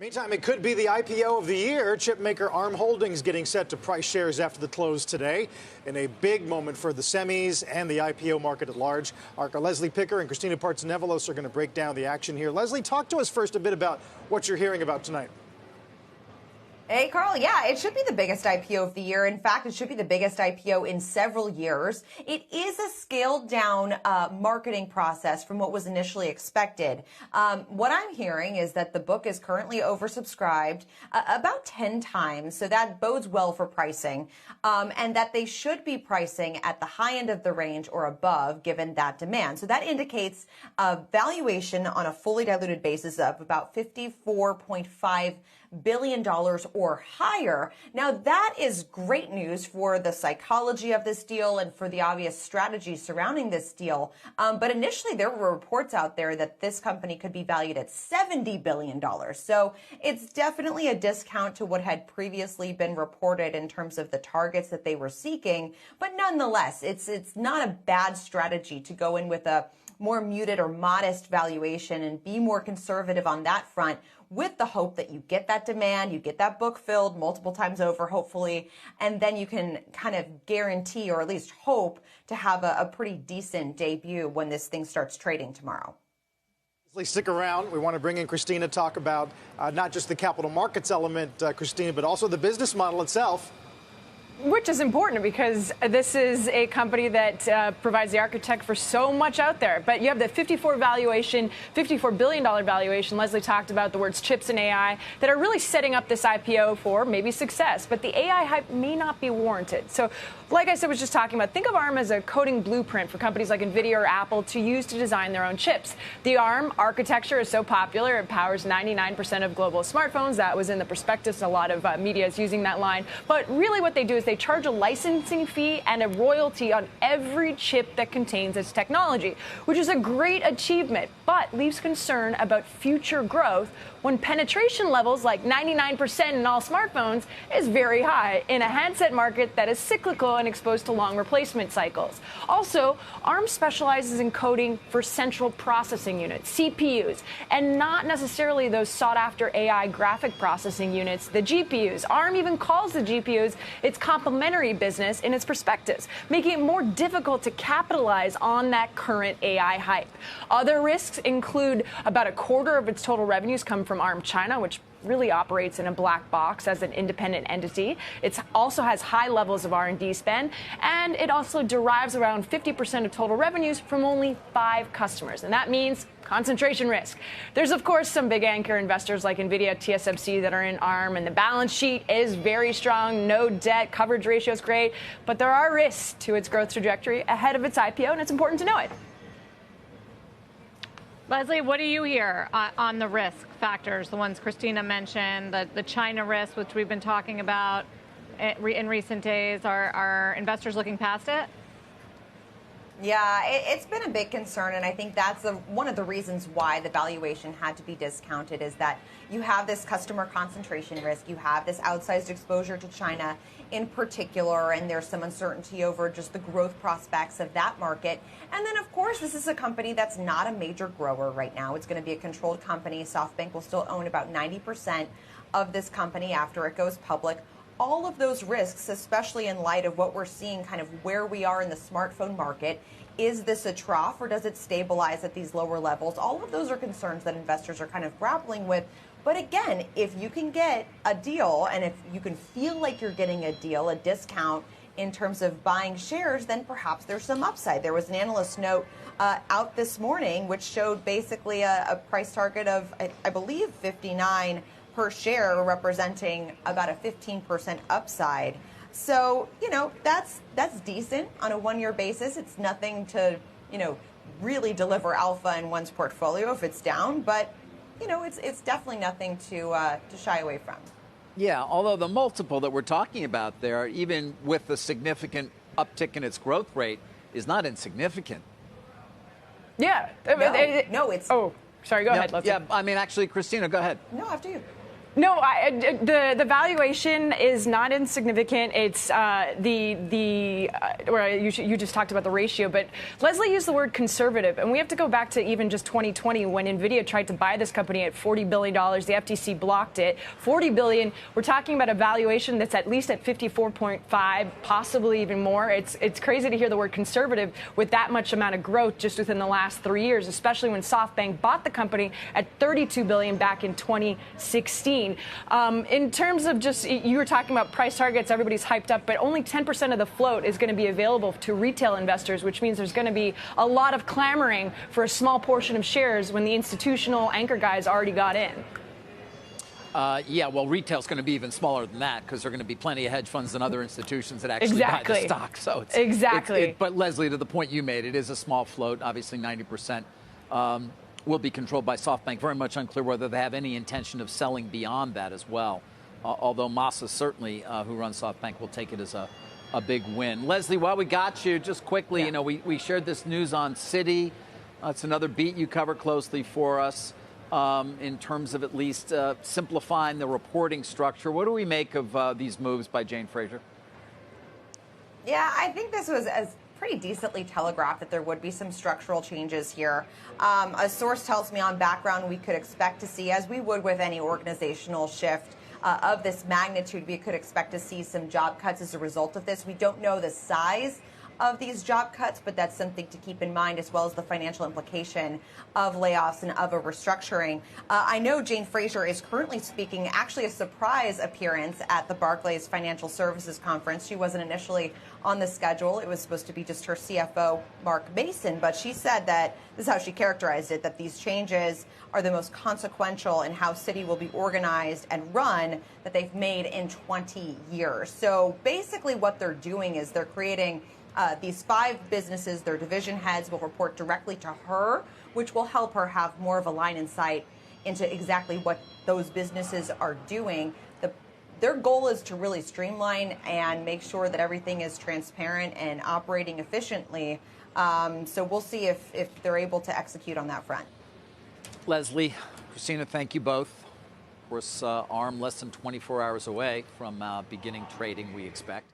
Meantime, it could be the IPO of the year. Chipmaker ARM Holdings getting set to price shares after the close today in a big moment for the semis and the IPO market at large. Our Leslie Picker and Christina Partsinevelos are going to break down the action here. Leslie, talk to us first a bit about what you're hearing about tonight. Hey, Carl. Yeah, it should be the biggest IPO of the year. In fact, it should be the biggest IPO in several years. It is a scaled down marketing process from what was initially expected. What I'm hearing is that the book is currently oversubscribed about 10 times. So that bodes well for pricing, and that they should be pricing at the high end of the range or above given that demand. So that indicates a valuation on a fully diluted basis of about $54.5 billion or higher. Now, that is great news for the psychology of this deal and for the obvious strategy surrounding this deal. But initially, there were reports out there that this company could be valued at $70 billion. So it's definitely a discount to what had previously been reported in terms of the targets that they were seeking. But nonetheless, it's not a bad strategy to go in with a more muted or modest valuation and be more conservative on that front, with the hope that you get that demand, you get that book filled multiple times over, hopefully, and then you can kind of guarantee or at least hope to have a pretty decent debut when this thing starts trading tomorrow. Please stick around. We want to bring in Christina to talk about not just the capital markets element, Christina, but also the business model itself. Which is important because this is a company that provides the architect for so much out there. But you have the $54 billion valuation. Leslie talked about the words chips and AI that are really setting up this IPO for maybe success. But the AI hype may not be warranted. So like I said, was just talking about, think of ARM as a coding blueprint for companies like NVIDIA or Apple to use to design their own chips. The ARM architecture is so popular, it powers 99% of global smartphones. That was in the prospectus. A lot of media is using that line. But really what they do is they charge a licensing fee and a royalty on every chip that contains its technology, which is a great achievement, but leaves concern about future growth when penetration levels like 99% in all smartphones is very high in a handset market that is cyclical and exposed to long replacement cycles. Also, ARM specializes in coding for central processing units, CPUs, and not necessarily those sought-after AI graphic processing units, the GPUs. ARM even calls the GPUs its complementary business in its prospectus, making it more difficult to capitalize on that current AI hype. Other risks include about a quarter of its total revenues come from ARM China, which really operates in a black box as an independent entity. It also has high levels of R&D spend, and it also derives around 50% of total revenues from only 5 customers. And that means concentration risk. There's, of course, some big anchor investors like NVIDIA, TSMC that are in ARM, and the balance sheet is very strong, no debt, coverage ratio is great, but there are risks to its growth trajectory ahead of its IPO, and it's important to know it. Leslie, what do you hear on the risk factors, the ones Christina mentioned, the China risk, which we've been talking about in recent days? Are investors looking past it? Yeah, it's been a big concern, and I think that's one of the reasons why the valuation had to be discounted, is that you have this customer concentration risk, you have this outsized exposure to China in particular, and there's some uncertainty over just the growth prospects of that market. And then, of course, this is a company that's not a major grower right now. It's going to be a controlled company. SoftBank will still own about 90% of this company after it goes public. All of those risks, especially in light of what we're seeing, kind of where we are in the smartphone market, is this a trough or does it stabilize at these lower levels? All of those are concerns that investors are kind of grappling with. But again, if you can get a deal and if you can feel like you're getting a deal, a discount in terms of buying shares, then perhaps there's some upside. There was an analyst note out this morning which showed basically a price target of, I believe, 59 per share, representing about a 15% upside. So, you know, that's decent on a one-year basis. It's nothing to, you know, really deliver alpha in one's portfolio if it's down, but, you know, it's definitely nothing to shy away from. Yeah, although the multiple that we're talking about there, even with the significant uptick in its growth rate, is not insignificant. Yeah. No, it's... Oh, sorry, go ahead. Yeah, I mean, actually, Christina, go ahead. No, after you. No, the valuation is not insignificant. It's you just talked about the ratio, but Leslie used the word conservative, and we have to go back to even just 2020 when Nvidia tried to buy this company at $40 billion. The FTC blocked it. $40 billion. We're talking about a valuation that's at least at 54.5, possibly even more. It's crazy to hear the word conservative with that much amount of growth just within the last 3 years, especially when SoftBank bought the company at $32 billion back in 2016. In terms of just, you were talking about price targets, everybody's hyped up, but only 10% of the float is going to be available to retail investors, which means there's going to be a lot of clamoring for a small portion of shares when the institutional anchor guys already got in. Yeah, well, retail's going to be even smaller than that because there are going to be plenty of hedge funds and other institutions that actually buy the stock. So but Leslie, to the point you made, it is a small float. Obviously, 90%. Will be controlled by SoftBank. Very much unclear whether they have any intention of selling beyond that as well. Although Masa certainly, who runs SoftBank, will take it as a big win. Leslie, while we got you, just quickly, you know, we shared this news on Citi. It's another beat you cover closely for us in terms of at least simplifying the reporting structure. What do we make of these moves by Jane Fraser? Yeah, I think this was pretty decently telegraphed that there would be some structural changes here. A source tells me on background we could expect to see, as we would with any organizational shift of this magnitude, we could expect to see some job cuts as a result of this. We don't know the size of these job cuts, but that's something to keep in mind, as well as the financial implication of layoffs and of a restructuring. I know Jane Fraser is currently speaking, actually a surprise appearance at the Barclays Financial Services Conference. She wasn't initially on the schedule. It was supposed to be just her CFO, Mark Mason, but she said that, this is how she characterized it, that these changes are the most consequential in how Citi will be organized and run that they've made in 20 years. So basically what they're doing is they're creating these 5 businesses. Their division heads will report directly to her, which will help her have more of a line in sight into exactly what those businesses are doing. Their goal is to really streamline and make sure that everything is transparent and operating efficiently. So we'll see if they're able to execute on that front. Leslie, Christina, thank you both. Of course, ARM less than 24 hours away from beginning trading, we expect.